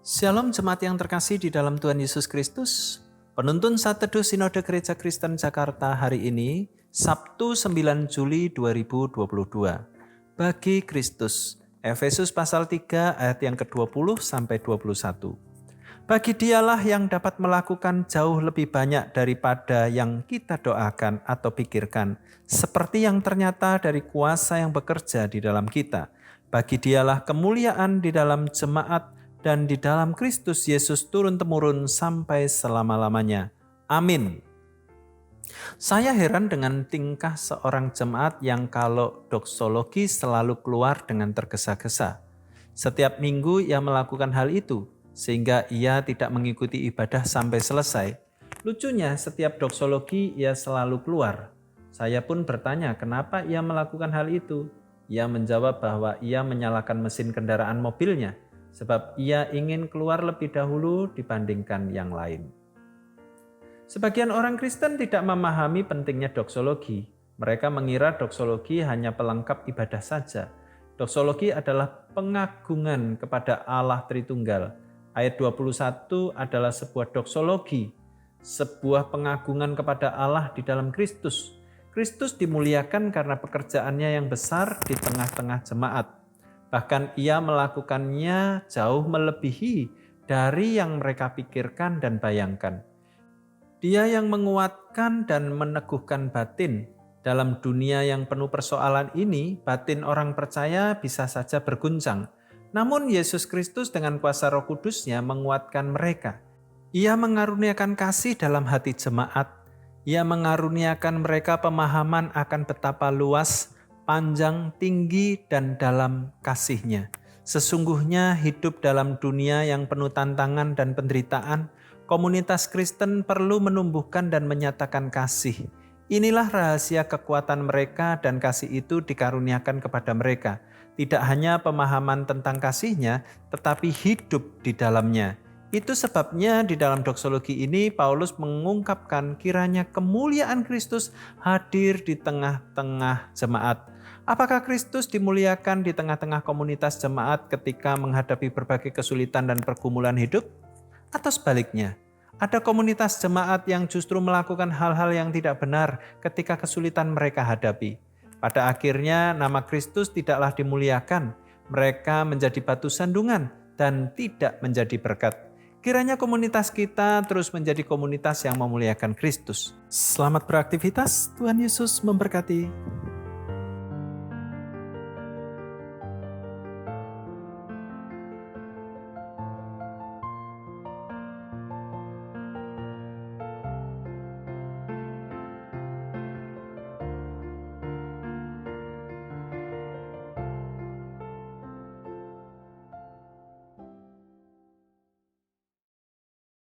Shalom jemaat yang terkasih di dalam Tuhan Yesus Kristus. Penuntun Saat Teduh Sinode Gereja Kristen Jakarta hari ini, Sabtu 9 Juli 2022. Bagi Kristus, Efesus pasal 3 ayat yang ke-20 sampai 21. Bagi Dialah yang dapat melakukan jauh lebih banyak daripada yang kita doakan atau pikirkan, seperti yang ternyata dari kuasa yang bekerja di dalam kita. Bagi Dialah kemuliaan di dalam jemaat dan di dalam Kristus Yesus turun-temurun sampai selama-lamanya. Amin. Saya heran dengan tingkah seorang jemaat yang kalau doksologi selalu keluar dengan tergesa-gesa. Setiap minggu ia melakukan hal itu, sehingga ia tidak mengikuti ibadah sampai selesai. Lucunya, setiap doksologi ia selalu keluar. Saya pun bertanya kenapa ia melakukan hal itu. Ia menjawab bahwa ia menyalakan mesin kendaraan mobilnya, sebab ia ingin keluar lebih dahulu dibandingkan yang lain. Sebagian orang Kristen tidak memahami pentingnya doksologi. Mereka mengira doksologi hanya pelengkap ibadah saja. Doksologi adalah pengagungan kepada Allah Tritunggal. Ayat 21 adalah sebuah doksologi, sebuah pengagungan kepada Allah di dalam Kristus. Kristus dimuliakan karena pekerjaannya yang besar di tengah-tengah jemaat. Bahkan ia melakukannya jauh melebihi dari yang mereka pikirkan dan bayangkan. Dia yang menguatkan dan meneguhkan batin. Dalam dunia yang penuh persoalan ini, batin orang percaya bisa saja berguncang. Namun Yesus Kristus dengan kuasa Roh Kudus-Nya menguatkan mereka. Ia mengaruniakan kasih dalam hati jemaat. Ia mengaruniakan mereka pemahaman akan betapa luas, panjang, tinggi, dan dalam kasih-Nya. Sesungguhnya hidup dalam dunia yang penuh tantangan dan penderitaan, komunitas Kristen perlu menumbuhkan dan menyatakan kasih. Inilah rahasia kekuatan mereka dan kasih itu dikaruniakan kepada mereka. Tidak hanya pemahaman tentang kasih-Nya, tetapi hidup di dalamnya. Itu sebabnya di dalam doksologi ini Paulus mengungkapkan kiranya kemuliaan Kristus hadir di tengah-tengah jemaat. Apakah Kristus dimuliakan di tengah-tengah komunitas jemaat ketika menghadapi berbagai kesulitan dan pergumulan hidup? Atau sebaliknya, ada komunitas jemaat yang justru melakukan hal-hal yang tidak benar ketika kesulitan mereka hadapi. Pada akhirnya nama Kristus tidaklah dimuliakan, mereka menjadi batu sandungan dan tidak menjadi berkat. Kiranya komunitas kita terus menjadi komunitas yang memuliakan Kristus. Selamat beraktivitas, Tuhan Yesus memberkati.